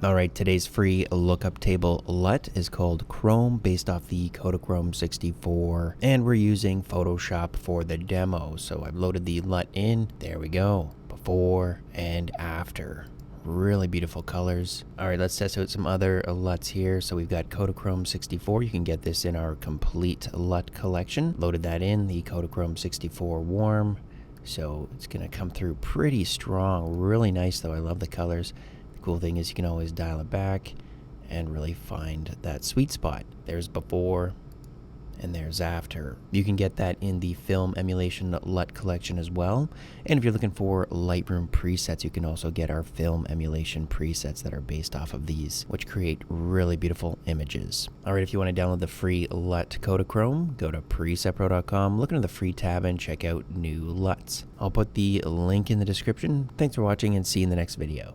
Alright, today's free lookup table LUT is called Chrome, based off the Kodachrome 64, and we're using Photoshop for the demo. So I've loaded the LUT in. There we go. Before and after. Really beautiful colors. Alright, let's test out some other LUTs here. So we've got Kodachrome 64. You can get this in our complete LUT collection. Loaded that in, the Kodachrome 64 warm. So it's going to come through pretty strong. Really nice though. I love the colors. The cool thing is you can always dial it back and really find that sweet spot. There's before and there's after. You can get that in the film emulation LUT collection as well. And if you're looking for Lightroom presets, you can also get our film emulation presets that are based off of these, which create really beautiful images. Alright, if you want to download the free LUT Kodachrome, go to presetpro.com, look into the free tab and check out new LUTs. I'll put the link in the description. Thanks for watching and see you in the next video.